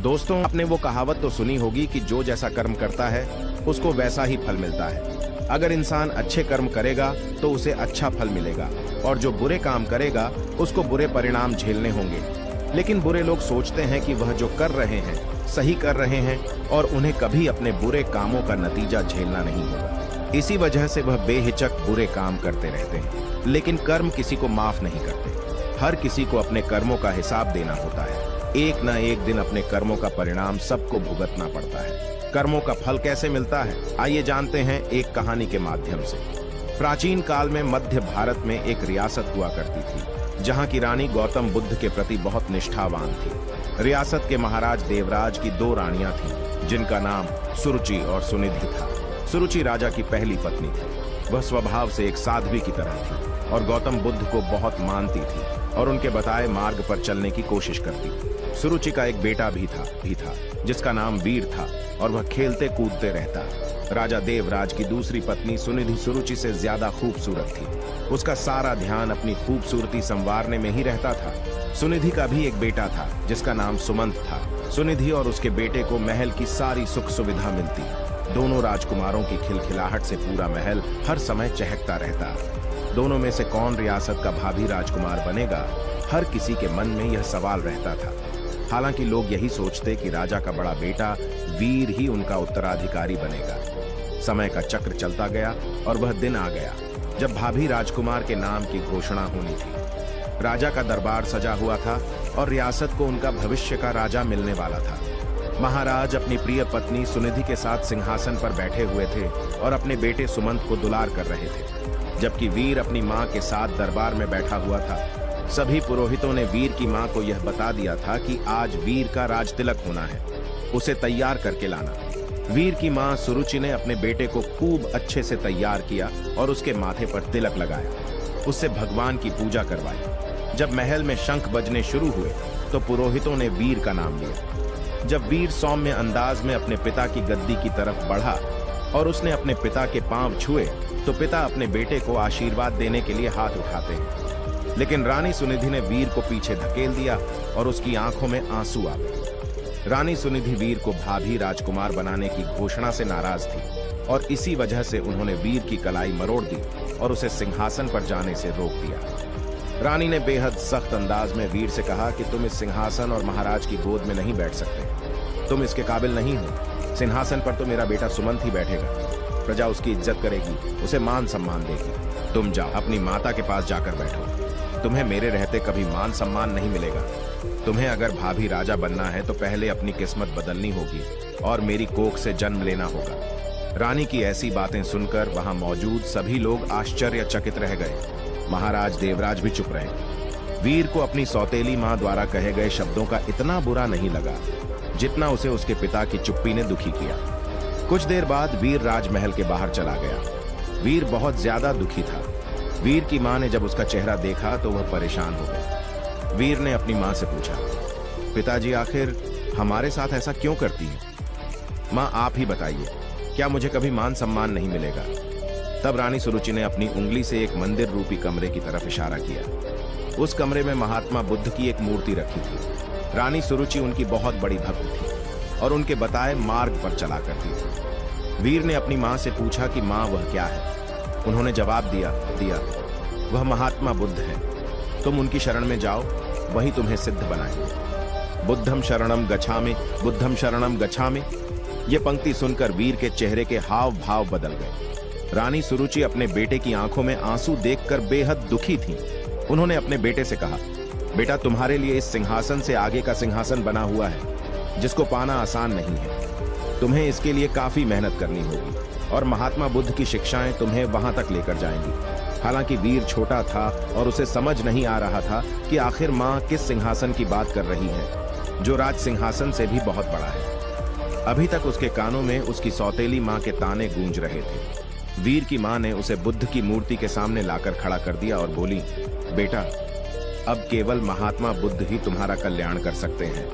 दोस्तों, आपने वो कहावत तो सुनी होगी कि जो जैसा कर्म करता है उसको वैसा ही फल मिलता है। अगर इंसान अच्छे कर्म करेगा तो उसे अच्छा फल मिलेगा और जो बुरे काम करेगा उसको बुरे परिणाम झेलने होंगे। लेकिन बुरे लोग सोचते हैं कि वह जो कर रहे हैं सही कर रहे हैं और उन्हें कभी अपने बुरे कामों का नतीजा झेलना नहीं होगा। इसी वजह से वह बेहिचक बुरे काम करते रहते हैं। लेकिन कर्म किसी को माफ नहीं करते। हर किसी को अपने कर्मों का हिसाब देना होता है। एक न एक दिन अपने कर्मों का परिणाम सबको भुगतना पड़ता है। कर्मों का फल कैसे मिलता है, आइए जानते हैं एक कहानी के माध्यम से। प्राचीन काल में मध्य भारत में एक रियासत हुआ करती थी, जहां की रानी गौतम बुद्ध के प्रति बहुत निष्ठावान थी। रियासत के महाराज देवराज की 2 रानियां थीं, जिनका नाम सुरुचि और सुनिधि था। सुरुचि राजा की पहली पत्नी थी। वह स्वभाव से एक साध्वी की तरह थी और गौतम बुद्ध को बहुत मानती थी और उनके बताए मार्ग पर चलने की कोशिश करती थी। सुरुचि का एक बेटा भी था जिसका नाम वीर था और वह खेलते कूदते रहता। राजा देवराज की दूसरी पत्नी सुनिधि सुरुचि से ज्यादा खूबसूरत थी। उसका सारा ध्यान अपनी खूबसूरती संवारने में ही रहता था। सुनिधि का भी एक बेटा था जिसका नाम सुमंत था। सुनिधि और उसके बेटे को महल की सारी सुख सुविधा मिलती। दोनों राजकुमारों की खिलखिलाहट से पूरा महल हर समय चहकता रहता। दोनों में से कौन रियासत का भावी राजकुमार बनेगा, हर किसी के मन में यह सवाल रहता था। हालांकि लोग यही सोचते कि राजा का बड़ा बेटा वीर ही उनका उत्तराधिकारी बनेगा। समय का चक्र चलता गया और वह दिन आ गया जब भाभी राजकुमार के नाम की घोषणा होनी थी। राजा का दरबार सजा हुआ था और रियासत को उनका भविष्य का राजा मिलने वाला था। महाराज अपनी प्रिय पत्नी सुनिधि के साथ सिंहासन पर बैठे हुए थे और अपने बेटे सुमंत को दुलार कर रहे थे, जबकि वीर अपनी मां के साथ दरबार में बैठा हुआ था। सभी पुरोहितों ने वीर की मां को यह बता दिया था कि आज वीर का राज तिलक होना है, उसे तैयार करके लाना। वीर की मां सुरुचि ने अपने बेटे को खूब अच्छे से तैयार किया और उसके माथे पर तिलक लगाया। उससे भगवान की पूजा करवाई। जब महल में शंख बजने शुरू हुए तो पुरोहितों ने वीर का नाम लिया। जब वीर सौम्य अंदाज में अपने पिता की गद्दी की तरफ बढ़ा और उसने अपने पिता के पांव छुए तो पिता अपने बेटे को आशीर्वाद देने के लिए हाथ उठाते हैं। लेकिन रानी सुनिधि ने वीर को पीछे धकेल दिया और उसकी आंखों में आंसू आ गए। रानी सुनिधि वीर को भाभी राजकुमार बनाने की घोषणा से नाराज थी और इसी वजह से उन्होंने वीर की कलाई मरोड़ दी और उसे सिंहासन पर जाने से रोक दिया। रानी ने बेहद सख्त अंदाज में वीर से कहा कि तुम इस सिंहासन और महाराज की गोद में नहीं बैठ सकते। तुम इसके काबिल नहीं हो। सिंहासन पर तो मेरा बेटा सुमंत ही बैठेगा। प्रजा उसकी इज्जत करेगी, उसे मान सम्मान देगी। तुम जाओ, अपनी माता के पास जाकर बैठो। तुम्हें मेरे रहते कभी मान सम्मान नहीं मिलेगा। तुम्हें अगर भाभी राजा बनना है तो पहले अपनी किस्मत बदलनी होगी और मेरी कोख से जन्म लेना होगा। रानी की ऐसी बातें सुनकर वहां मौजूद सभी लोग आश्चर्यचकित रह गए। महाराज देवराज भी चुप रहे। वीर को अपनी सौतेली मां द्वारा कहे गए शब्दों का इतना बुरा नहीं लगा जितना उसे उसके पिता की चुप्पी ने दुखी किया। कुछ देर बाद वीर राजमहल के बाहर चला गया। वीर बहुत ज्यादा दुखी था। वीर की मां ने जब उसका चेहरा देखा तो वह परेशान हो गई। वीर ने अपनी मां से पूछा, पिताजी आखिर हमारे साथ ऐसा क्यों करती है? मां आप ही बताइए, क्या मुझे कभी मान सम्मान नहीं मिलेगा? तब रानी सुरुचि ने अपनी उंगली से एक मंदिर रूपी कमरे की तरफ इशारा किया। उस कमरे में महात्मा बुद्ध की एक मूर्ति रखी थी। रानी सुरुचि उनकी बहुत बड़ी भक्त थी और उनके बताए मार्ग पर चला करती थी। वीर ने अपनी मां से पूछा कि मां वह क्या है? उन्होंने जवाब दिया, वह महात्मा बुद्ध है। तुम उनकी शरण में जाओ, वही तुम्हें सिद्ध बनाएंगे। बुद्धम शरणम गच्छामि, बुद्धम शरणम गच्छामि। ये पंक्ति सुनकर वीर के चेहरे के हाव भाव बदल गए। रानी सुरुचि अपने बेटे की आंखों में आंसू देखकर बेहद दुखी थीं। उन्होंने अपने बेटे से कहा, बेटा तुम्हारे लिए इस सिंहासन से आगे का सिंहासन बना हुआ है, जिसको पाना आसान नहीं है। तुम्हें इसके लिए काफी मेहनत करनी होगी और महात्मा बुद्ध की शिक्षाएं तुम्हें वहां तक लेकर जाएंगी। हालांकि वीर छोटा था और उसे समझ नहीं आ रहा था कि आखिर मां किस सिंहासन की बात कर रही है, जो राज सिंहासन से भी बहुत बड़ा है। अभी तक उसके कानों में उसकी सौतेली मां के ताने गूंज रहे थे। वीर की मां ने उसे बुद्ध की मूर्ति के सामने लाकर खड़ा कर दिया और बोली, बेटा अब केवल महात्मा बुद्ध ही तुम्हारा कल्याण कर सकते हैं।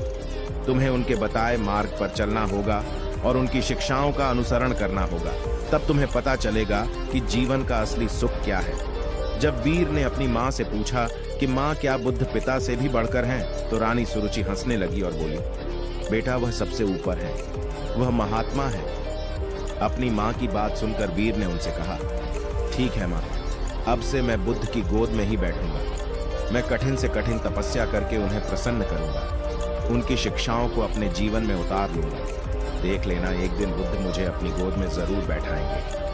तुम्हें उनके बताए मार्ग पर चलना होगा और उनकी शिक्षाओं का अनुसरण करना होगा। तब तुम्हें पता चलेगा कि जीवन का असली सुख क्या है। जब वीर ने अपनी मां से पूछा कि मां क्या बुद्ध पिता से भी बढ़कर हैं, तो रानी सुरुचि हंसने लगी और बोली, बेटा वह सबसे ऊपर है, वह महात्मा है। अपनी माँ की बात सुनकर वीर ने उनसे कहा, ठीक है माँ, अब से मैं बुद्ध की गोद में ही बैठूंगा। मैं कठिन से कठिन तपस्या करके उन्हें प्रसन्न करूंगा, उनकी शिक्षाओं को अपने जीवन में उतार लूंगा। देख लेना, एक दिन बुद्ध मुझे अपनी गोद में जरूर बैठाएंगे।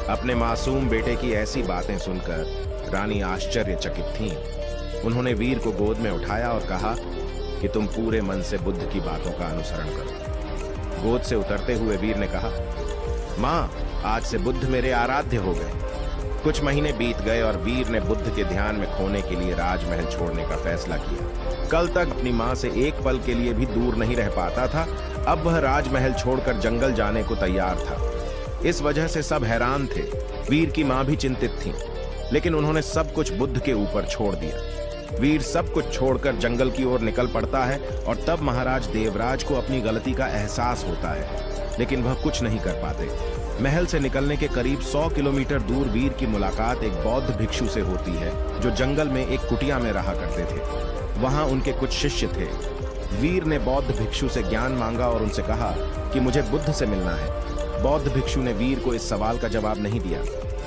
अपने मासूम बेटे की ऐसी बातें सुनकर रानी आश्चर्यचकित थीं। उन्होंने वीर को गोद में उठाया और कहा कि तुम पूरे मन से बुद्ध की बातों का अनुसरण करो। गोद से उतरते हुए वीर ने कहा, माँ, आज से बुद्ध मेरे आराध्य हो गए। कुछ महीने बीत गए और वीर ने बुद्ध के ध्यान में खोने के लिए राजमहल छोड़ने का फैसला किया। कल तक अपनी माँ से एक पल के लिए भी दूर नहीं रह पाता था, अब वह राजमहल छोड़कर जंगल जाने को तैयार था। इस वजह से सब हैरान थे। वीर की माँ भी चिंतित थी, लेकिन उन्होंने सब कुछ बुद्ध के ऊपर छोड़ दिया। वीर सब कुछ छोड़कर जंगल की ओर निकल पड़ता है और तब महाराज देवराज को अपनी गलती का एहसास होता है, लेकिन वह कुछ नहीं कर पाते। महल से निकलने के करीब 100 किलोमीटर दूर वीर की मुलाकात एक बौद्ध भिक्षु से होती है, जो जंगल में एक कुटिया में रहा करते थे। वहां उनके कुछ शिष्य थे। वीर ने बौद्ध भिक्षु से ज्ञान मांगा और उनसे कहा कि मुझे बुद्ध से मिलना है। बौद्ध भिक्षु ने वीर को इस सवाल का जवाब नहीं दिया,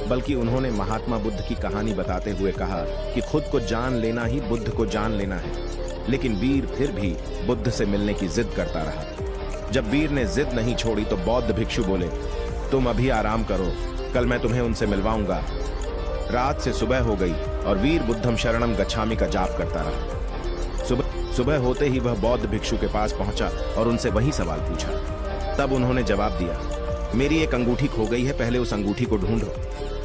बल्कि उन्होंने महात्मा बुद्ध की कहानी बताते हुए कहा कि खुद को जान लेना ही बुद्ध को जान लेना है। लेकिन वीर फिर भी बुद्ध से मिलने की जिद करता रहा। जब वीर ने जिद नहीं छोड़ी तो बौद्ध भिक्षु बोले, तुम अभी आराम करो, कल मैं तुम्हें उनसे मिलवाऊंगा। रात से सुबह हो गई और वीर बुद्धम शरणम गच्छामि का जाप करता रहा। सुबह होते ही वह बौद्ध भिक्षु के पास पहुंचा और उनसे वही सवाल पूछा। तब उन्होंने जवाब दिया, मेरी एक अंगूठी खो गई है, पहले उस अंगूठी को ढूंढो,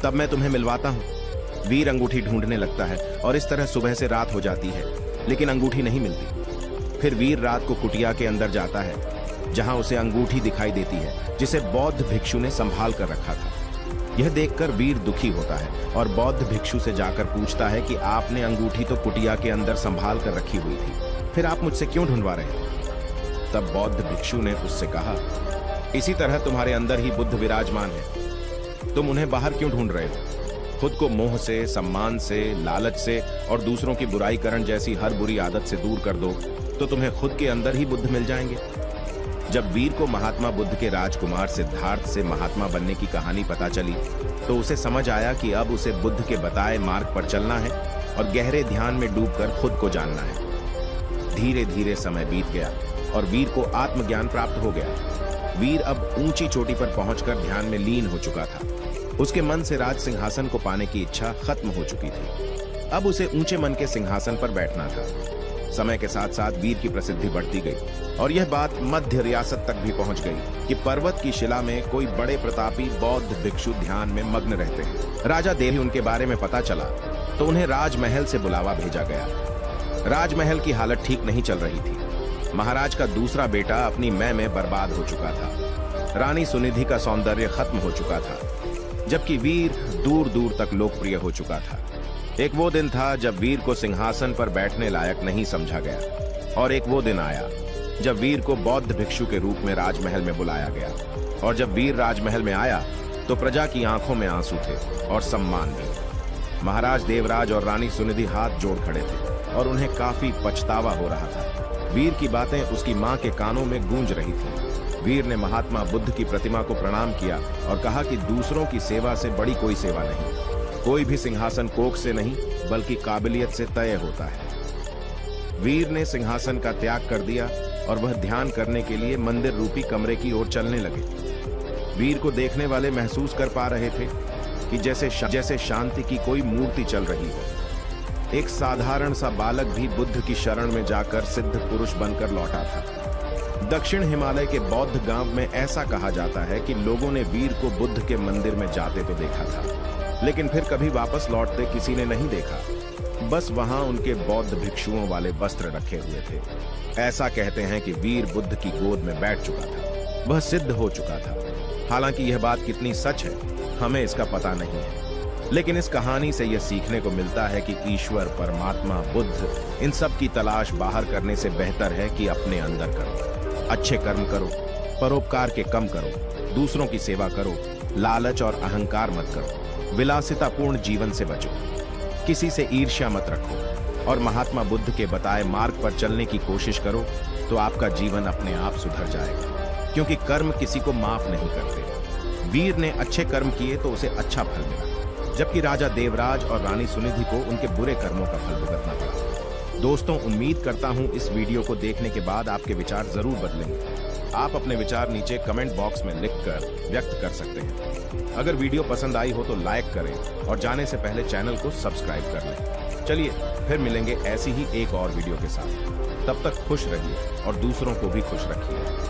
तब मैं तुम्हें मिलवाता हूँ। वीर अंगूठी ढूंढने लगता है और इस तरह सुबह से रात हो जाती है, लेकिन अंगूठी नहीं मिलती। फिर वीर रात को कुटिया के अंदर जाता है, जहां उसे अंगूठी दिखाई देती है, जिसे बौद्ध भिक्षु ने संभाल कर रखा था। यह देखकर वीर दुखी होता है और बौद्ध भिक्षु से जाकर पूछता है कि आपने अंगूठी तो कुटिया के अंदर संभाल कर रखी हुई थी, फिर आप मुझसे क्यों ढूंढवा रहे थे? तब बौद्ध भिक्षु ने उससे कहा, इसी तरह तुम्हारे अंदर ही बुद्ध विराजमान है, तुम उन्हें बाहर क्यों ढूंढ रहे हो? खुद को मोह से, सम्मान से, लालच से और दूसरों की बुराई करने जैसी हर बुरी आदत से दूर कर दो तो तुम्हें खुद के अंदर ही बुद्ध मिल जाएंगे। जब वीर को महात्मा बुद्ध के राजकुमार सिद्धार्थ से महात्मा बनने की कहानी पता चली तो उसे समझ आया कि अब उसे बुद्ध के बताए मार्ग पर चलना है और गहरे ध्यान में डूबकर खुद को जानना है। धीरे धीरे समय बीत गया और वीर को आत्मज्ञान प्राप्त हो गया। वीर अब ऊंची चोटी पर पहुंचकर ध्यान में लीन हो चुका था। उसके मन से राज सिंहासन को पाने की इच्छा खत्म हो चुकी थी। अब उसे ऊंचे मन के सिंहासन पर बैठना था। समय के साथ साथ वीर की प्रसिद्धि बढ़ती गई और यह बात मध्य रियासत तक भी पहुंच गई कि पर्वत की शिला में कोई बड़े प्रतापी बौद्ध भिक्षु ध्यान में मग्न रहते हैं। राजा देवी उनके बारे में पता चला तो उन्हें राजमहल से बुलावा भेजा गया। राजमहल की हालत ठीक नहीं चल रही थी। महाराज का दूसरा बेटा अपनी मैं में बर्बाद हो चुका था। रानी सुनिधि का सौंदर्य खत्म हो चुका था, जबकि वीर दूर दूर तक लोकप्रिय हो चुका था। एक वो दिन था जब वीर को सिंहासन पर बैठने लायक नहीं समझा गया और एक वो दिन आया जब वीर को बौद्ध भिक्षु के रूप में राजमहल में बुलाया गया। और जब वीर राजमहल में आया तो प्रजा की आंखों में आंसू थे और सम्मान भी। महाराज देवराज और रानी सुनिधि हाथ जोड़ खड़े थे और उन्हें काफी पछतावा हो रहा था। वीर की बातें उसकी मां के कानों में गूंज रही थी। वीर ने महात्मा बुद्ध की प्रतिमा को प्रणाम किया और कहा कि दूसरों की सेवा से बड़ी कोई सेवा नहीं। कोई भी सिंहासन कोख से नहीं बल्कि काबिलियत से तय होता है। वीर ने सिंहासन का त्याग कर दिया और वह ध्यान करने के लिए मंदिर रूपी कमरे की ओर चलने लगे। वीर को देखने वाले महसूस कर पा रहे थे कि जैसे शांति की कोई मूर्ति चल रही हो। एक साधारण सा बालक भी बुद्ध की शरण में जाकर सिद्ध पुरुष बनकर लौटा था। दक्षिण हिमालय के बौद्ध गांव में ऐसा कहा जाता है कि लोगों ने वीर को बुद्ध के मंदिर में जाते तो देखा था, लेकिन फिर कभी वापस लौटते किसी ने नहीं देखा। बस वहां उनके बौद्ध भिक्षुओं वाले वस्त्र रखे हुए थे। ऐसा कहते हैं कि वीर बुद्ध की गोद में बैठ चुका था, वह सिद्ध हो चुका था। हालांकि यह बात कितनी सच है हमें इसका पता नहीं है, लेकिन इस कहानी से यह सीखने को मिलता है कि ईश्वर, परमात्मा, बुद्ध, इन सब की तलाश बाहर करने से बेहतर है कि अपने अंदर करो। अच्छे कर्म करो, परोपकार के कम करो, दूसरों की सेवा करो, लालच और अहंकार मत करो, विलासितापूर्ण जीवन से बचो, किसी से ईर्ष्या मत रखो और महात्मा बुद्ध के बताए मार्ग पर चलने की कोशिश करो तो आपका जीवन अपने आप सुधर जाएगा, क्योंकि कर्म किसी को माफ नहीं करते। वीर ने अच्छे कर्म किए तो उसे अच्छा फल मिला, जबकि राजा देवराज और रानी सुनिधि को उनके बुरे कर्मों का फल भुगतना पड़ा। दोस्तों, उम्मीद करता हूं इस वीडियो को देखने के बाद आपके विचार जरूर बदलेंगे। आप अपने विचार नीचे कमेंट बॉक्स में लिखकर व्यक्त कर सकते हैं। अगर वीडियो पसंद आई हो तो लाइक करें और जाने से पहले चैनल को सब्सक्राइब कर लें। चलिए फिर मिलेंगे ऐसी ही एक और वीडियो के साथ। तब तक खुश रहिए और दूसरों को भी खुश रखिए।